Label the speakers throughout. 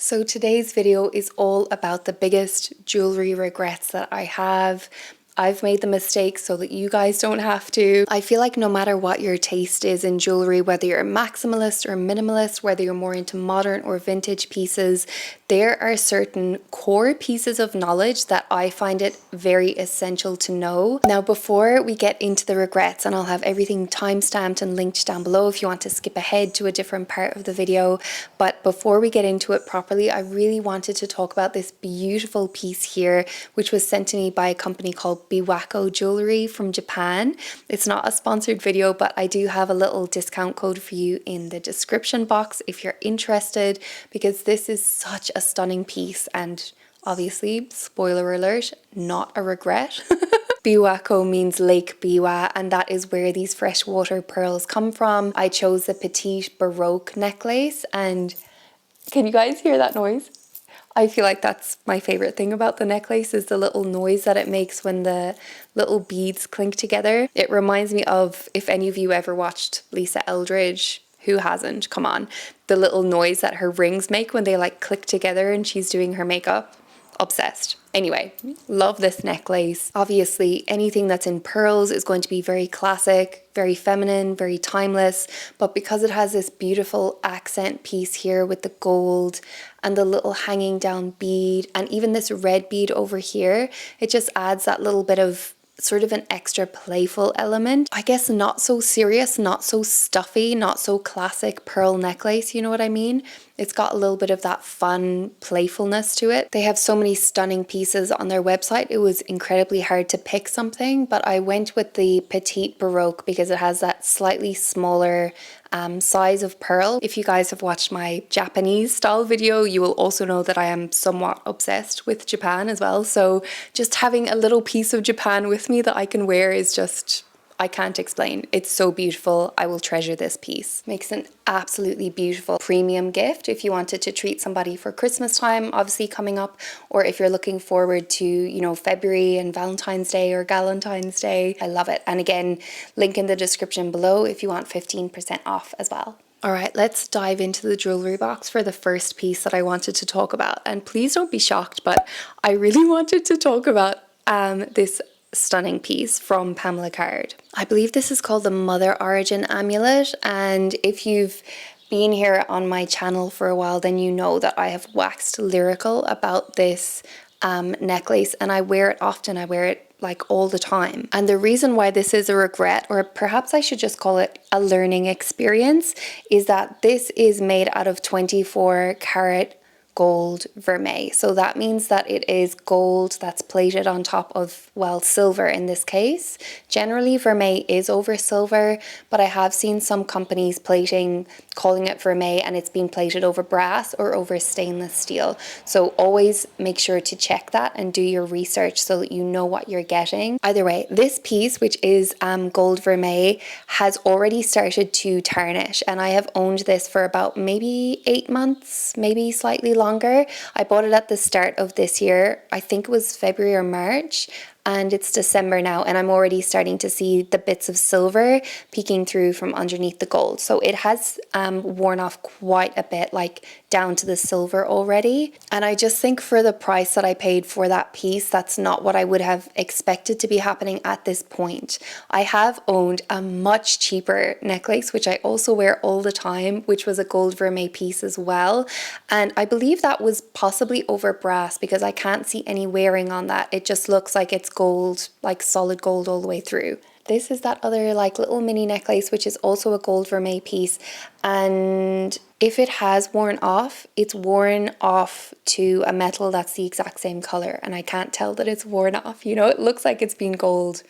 Speaker 1: So today's video is all about the biggest jewelry regrets that I have. I've made the mistake so that you guys don't have to. I feel like no matter what your taste is in jewelry, whether you're a maximalist or minimalist, whether you're more into modern or vintage pieces, there are certain core pieces of knowledge that I find it very essential to know. Now, before we get into the regrets, and I'll have everything timestamped and linked down below if you want to skip ahead to a different part of the video, but before we get into it properly, I really wanted to talk about this beautiful piece here, which was sent to me by a company called BIGGEST Jewellery from Japan. It's not a sponsored video, but I do have a little discount code for you in the description box if you're interested, because this is such a stunning piece and obviously, spoiler alert, not a regret. Biwako means Lake Biwa, and that is where these freshwater pearls come from. I chose the Petite Baroque necklace, and can you guys hear that noise? I feel like that's my favorite thing about the necklace is the little noise that it makes when the little beads clink together. It reminds me of, if any of you ever watched Lisa Eldridge, who hasn't? Come on. The little noise that her rings make when they like click together and she's doing her makeup. Obsessed. Anyway, love this necklace. Obviously, anything that's in pearls is going to be very classic, very feminine, very timeless, but because it has this beautiful accent piece here with the gold and the little hanging down bead and even this red bead over here, it just adds that little bit of sort of an extra playful element. I guess not so serious, not so stuffy, not so classic pearl necklace, you know what I mean? It's got a little bit of that fun playfulness to it. They have so many stunning pieces on their website. It was incredibly hard to pick something, but I went with the Petite Baroque because it has that slightly smaller size of pearl. If you guys have watched my Japanese style video, you will also know that I am somewhat obsessed with Japan as well. So just having a little piece of Japan with me that I can wear is just, I can't explain. It's so beautiful. I will treasure this piece. Makes an absolutely beautiful premium gift if you wanted to treat somebody for Christmas time, obviously coming up, or if you're looking forward to, you know, February and Valentine's Day or Galentine's Day. I love it. And again, link in the description below if you want 15% off as well. All right, let's dive into the jewelry box for the first piece that I wanted to talk about. And please don't be shocked, but I really wanted to talk about this stunning piece from Pamela Card. I believe this is called the Mother Origin Amulet, and if you've been here on my channel for a while, then you know that I have waxed lyrical about this necklace, and I wear it often. I wear it like all the time. And the reason why this is a regret, or perhaps I should just call it a learning experience, is that this is made out of 24 karat gold vermeil. So that means that it is gold that's plated on top of, well, silver in this case. Generally, vermeil is over silver, but I have seen some companies plating, calling it vermeil, and it's been plated over brass or over stainless steel. So always make sure to check that and do your research so that you know what you're getting. Either way, this piece, which is gold vermeil, has already started to tarnish, and I have owned this for about maybe 8 months, maybe slightly longer. I bought it at the start of this year. I think it was February or March, and it's December now, and I'm already starting to see the bits of silver peeking through from underneath the gold. So it has worn off quite a bit, like down to the silver already. And I just think for the price that I paid for that piece, that's not what I would have expected to be happening at this point. I have owned a much cheaper necklace, which I also wear all the time, which was a gold vermeil piece as well. And I believe that was possibly over brass because I can't see any wearing on that. It just looks like it's gold, like solid gold all the way through. This is that other like little mini necklace, which is also a gold vermeil piece, and if it has worn off, it's worn off to a metal that's the exact same color, and I can't tell that it's worn off. You know, it looks like it's been gold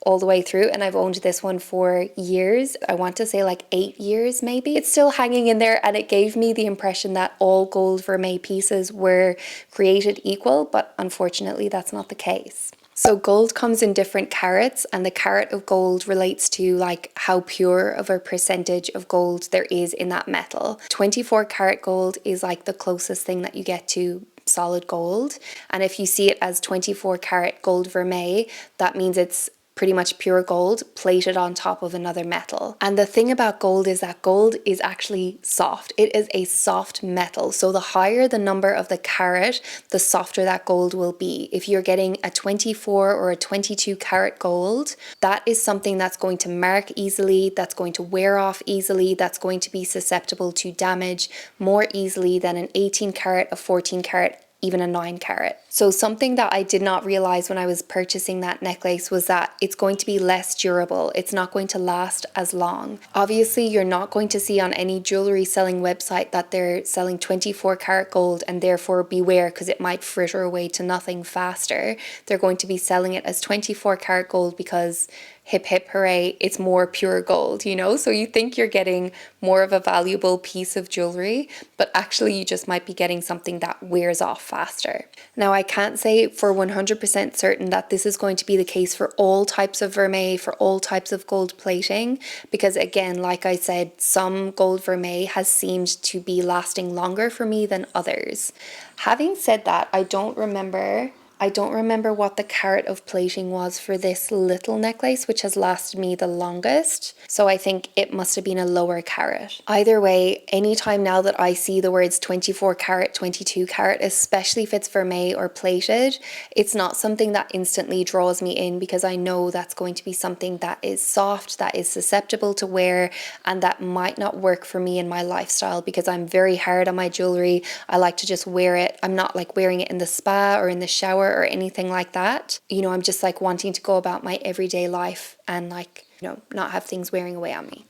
Speaker 1: all the way through, and I've owned this one for years. I want to say like 8 years maybe. It's still hanging in there, and it gave me the impression that all gold vermeil pieces were created equal, but unfortunately that's not the case. So gold comes in different carats, and the carat of gold relates to like how pure of a percentage of gold there is in that metal. 24 karat gold is like the closest thing that you get to solid gold, and if you see it as 24 karat gold vermeil, that means it's pretty much pure gold plated on top of another metal. And the thing about gold is that gold is actually soft. It is a soft metal. So the higher the number of the carat, the softer that gold will be. If you're getting a 24 or a 22 carat gold, that is something that's going to mark easily, that's going to wear off easily, that's going to be susceptible to damage more easily than an 18 carat, a 14 carat, even a 9 carat. So something that I did not realize when I was purchasing that necklace was that it's going to be less durable. It's not going to last as long. Obviously, you're not going to see on any jewelry selling website that they're selling 24 karat gold, and therefore beware, because it might fritter away to nothing faster. They're going to be selling it as 24 karat gold because hip hip hooray, it's more pure gold, you know? So you think you're getting more of a valuable piece of jewelry, but actually you just might be getting something that wears off faster. Now, I can't say for 100% certain that this is going to be the case for all types of vermeil, for all types of gold plating, because again, like I said, some gold vermeil has seemed to be lasting longer for me than others. Having said that, I don't remember what the carat of plating was for this little necklace, which has lasted me the longest. So I think it must have been a lower carat. Either way, anytime now that I see the words 24 carat, 22 carat, especially if it's vermeil or plated, it's not something that instantly draws me in, because I know that's going to be something that is soft, that is susceptible to wear, and that might not work for me in my lifestyle, because I'm very hard on my jewelry. I like to just wear it. I'm not like wearing it in the spa or in the shower or anything like that. You know, I'm just like wanting to go about my everyday life and like, you know, not have things wearing away on me.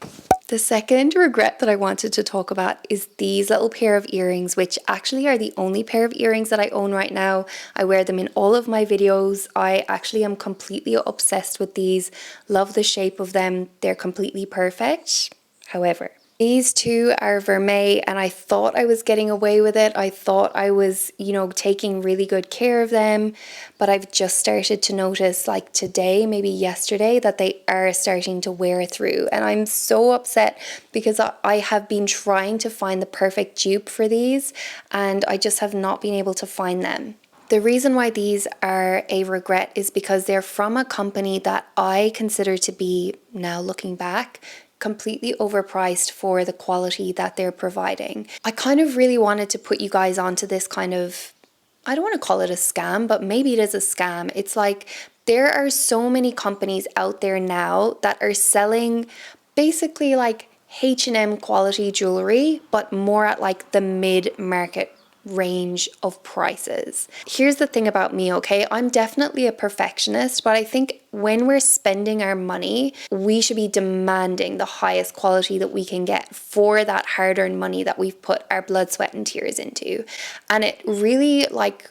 Speaker 1: The second regret that I wanted to talk about is these little pair of earrings, which actually are the only pair of earrings that I own right now. I wear them in all of my videos. I actually am completely obsessed with these. Love the shape of them. They're completely perfect. However, these two are vermeil, and I thought I was getting away with it. I thought I was, you know, taking really good care of them, but I've just started to notice, like today, maybe yesterday, that they are starting to wear through. And I'm so upset, because I have been trying to find the perfect dupe for these, and I just have not been able to find them. The reason why these are a regret is because they're from a company that I consider to be, now looking back, completely overpriced for the quality that they're providing. I kind of really wanted to put you guys onto this kind of, I don't want to call it a scam, but maybe it is a scam. It's like there are so many companies out there now that are selling basically like H&M quality jewelry, but more at like the mid-market range of prices. Here's the thing about me, okay? I'm definitely a perfectionist, but I think when we're spending our money, we should be demanding the highest quality that we can get for that hard-earned money that we've put our blood, sweat, and tears into. And it really like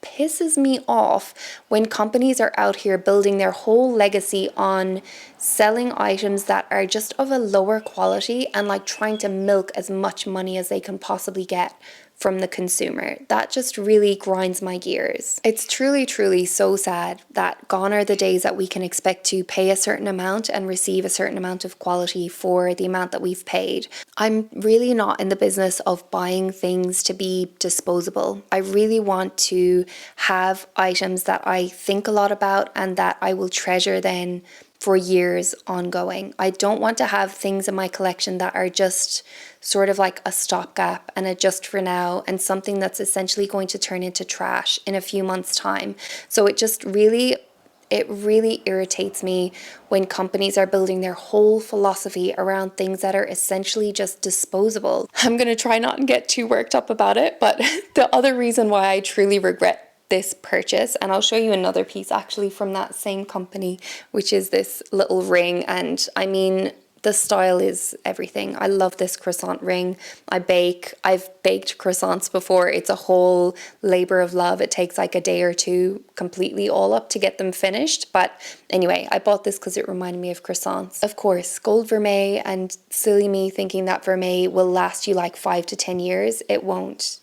Speaker 1: pisses me off when companies are out here building their whole legacy on selling items that are just of a lower quality and like trying to milk as much money as they can possibly get from the consumer. That just really grinds my gears. It's truly, truly so sad that gone are the days that we can expect to pay a certain amount and receive a certain amount of quality for the amount that we've paid. I'm really not in the business of buying things to be disposable. I really want to have items that I think a lot about and that I will treasure then for years ongoing. I don't want to have things in my collection that are just sort of like a stopgap and a just for now, and something that's essentially going to turn into trash in a few months' time. So it really irritates me when companies are building their whole philosophy around things that are essentially just disposable. I'm going to try not and get too worked up about it, but the other reason why I truly regret this purchase, and I'll show you another piece actually from that same company, which is this little ring. And I mean, the style is everything. I love this croissant ring. I've baked croissants before. It's a whole labor of love. It takes like a day or two completely all up to get them finished. But anyway, I bought this because it reminded me of croissants. Of course, gold vermeil, and silly me thinking that vermeil will last you like 5 to 10 years. It won't.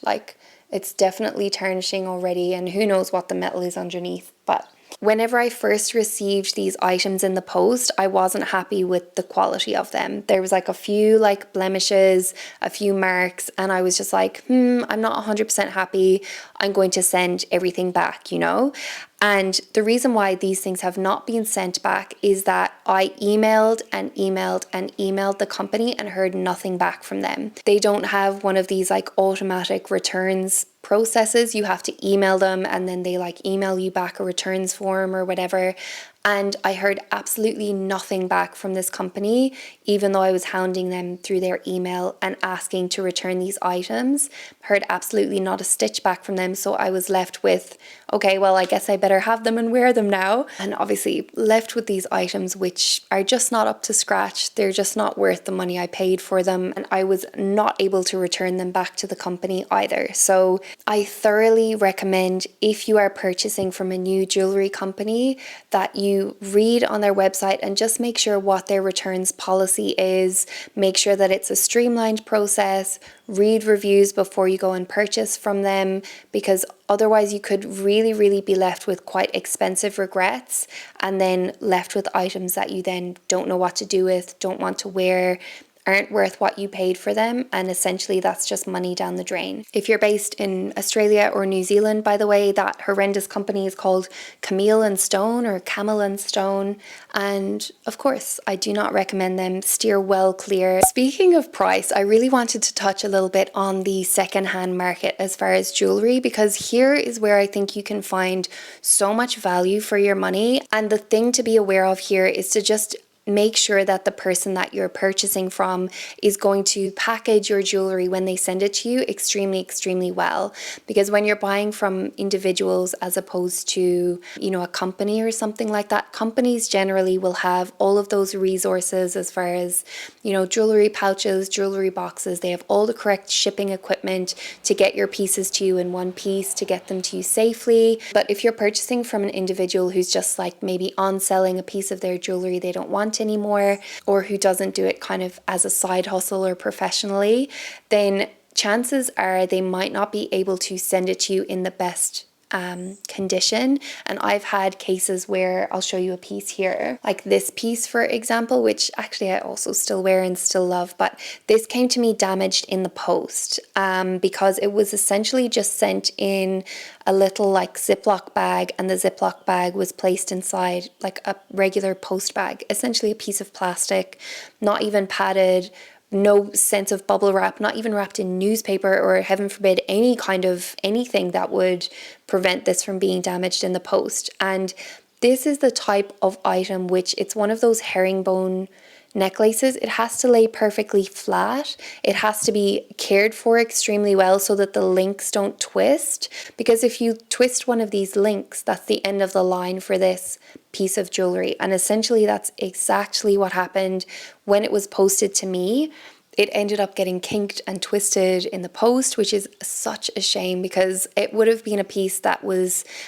Speaker 1: Like, it's definitely tarnishing already, and who knows what the metal is underneath. But Whenever I first received these items in the post, I wasn't happy with the quality of them. There was like a few like blemishes, a few marks, and I was just like, I'm not 100% happy. I'm going to send everything back, you know? And the reason why these things have not been sent back is that I emailed and emailed and emailed the company and heard nothing back from them. They don't have one of these like automatic returns processes. You have to email them and then they like email you back a returns form or whatever. And I heard absolutely nothing back from this company, even though I was hounding them through their email and asking to return these items. Heard absolutely not a stitch back from them. So I was left with, okay, well, I guess I better have them and wear them now. And obviously left with these items which are just not up to scratch. They're just not worth the money I paid for them. And I was not able to return them back to the company either. So I thoroughly recommend, if you are purchasing from a new jewelry company, that you read on their website and just make sure what their returns policy is. Make sure that it's a streamlined process. Read reviews before you go and purchase from them, because otherwise you could really be left with quite expensive regrets and then left with items that you then don't know what to do with, don't want to wear, aren't worth what you paid for them, and essentially that's just money down the drain. If you're based in Australia or New Zealand, by the way, that horrendous company is called Camille and Stone or Camel and Stone, and of course I do not recommend them. Steer well clear. Speaking of price, I really wanted to touch a little bit on the secondhand market as far as jewelry, because here is where I think you can find so much value for your money. And the thing to be aware of here is to just make sure that the person that you're purchasing from is going to package your jewelry when they send it to you extremely well. Because when you're buying from individuals as opposed to, you know, a company or something like that, companies generally will have all of those resources as far as, you know, jewelry pouches, jewelry boxes. They have all the correct shipping equipment to get your pieces to you in one piece, to get them to you safely. But if you're purchasing from an individual who's just like maybe on selling a piece of their jewelry they don't want anymore, or who doesn't do it kind of as a side hustle or professionally, then chances are they might not be able to send it to you in the best condition. And I've had cases where, I'll show you a piece here, like this piece for example, which actually I also still wear and still love, but this came to me damaged in the post because it was essentially just sent in a little like Ziploc bag, and the Ziploc bag was placed inside like a regular post bag, essentially a piece of plastic, not even padded, no sense of bubble wrap, not even wrapped in newspaper or, heaven forbid, any kind of anything that would prevent this from being damaged in the post. And this is the type of item which, it's one of those herringbone necklaces. It has to lay perfectly flat. It has to be cared for extremely well so that the links don't twist, because if you twist one of these links, that's the end of the line for this piece of jewelry. And essentially that's exactly what happened when it was posted to me. It ended up getting kinked and twisted in the post, which is such a shame, because it would have been a piece that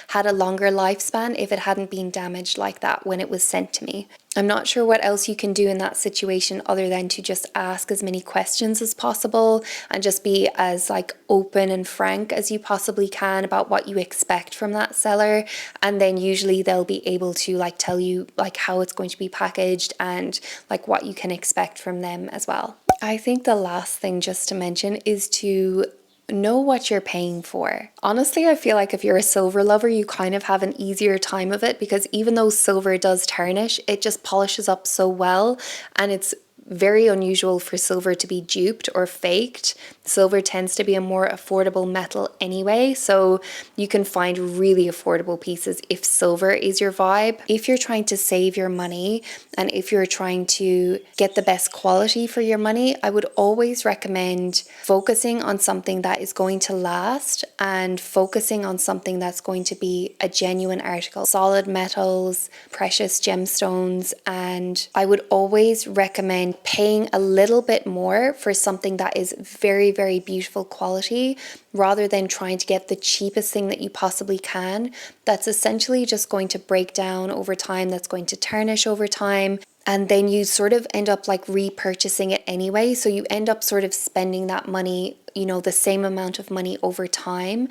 Speaker 1: had a longer lifespan if it hadn't been damaged like that when it was sent to me. I'm not sure what else you can do in that situation other than to just ask as many questions as possible and just be as like open and frank as you possibly can about what you expect from that seller. And then usually they'll be able to like tell you like how it's going to be packaged and like what you can expect from them as well. I think the last thing just to mention is to know what you're paying for. Honestly, I feel like if you're a silver lover, you kind of have an easier time of it, because even though silver does tarnish, it just polishes up so well, and it's very unusual for silver to be duped or faked. Silver tends to be a more affordable metal anyway, so you can find really affordable pieces if silver is your vibe. If you're trying to save your money and if you're trying to get the best quality for your money, I would always recommend focusing on something that is going to last and focusing on something that's going to be a genuine article. Solid metals, precious gemstones, and I would always recommend paying a little bit more for something that is very beautiful quality, rather than trying to get the cheapest thing that you possibly can that's essentially just going to break down over time, that's going to tarnish over time, and then you sort of end up like repurchasing it anyway. So you end up sort of spending that money, you know, the same amount of money over time,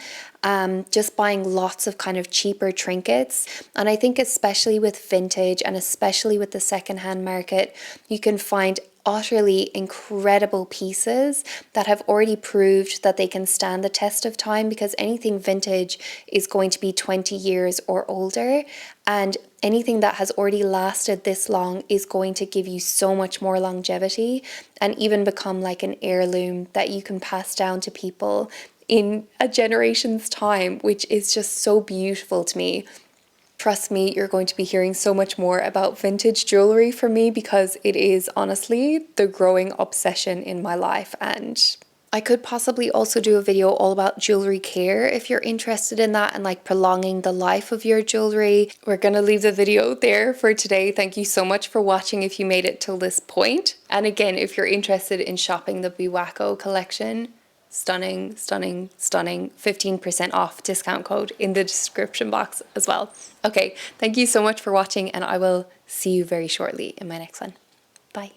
Speaker 1: just buying lots of kind of cheaper trinkets. And I think especially with vintage and especially with the secondhand market, you can find utterly incredible pieces that have already proved that they can stand the test of time, because anything vintage is going to be 20 years or older, and anything that has already lasted this long is going to give you so much more longevity and even become like an heirloom that you can pass down to people in a generation's time, which is just so beautiful to me. Trust me, you're going to be hearing so much more about vintage jewelry from me, because it is honestly the growing obsession in my life. And I could possibly also do a video all about jewelry care if you're interested in that, and like prolonging the life of your jewelry. We're gonna leave the video there for today. Thank you so much for watching if you made it till this point. And again, if you're interested in shopping the Biwako collection, stunning, stunning, stunning, 15% off discount code in the description box as well. Okay, thank you so much for watching, and I will see you very shortly in my next one. Bye.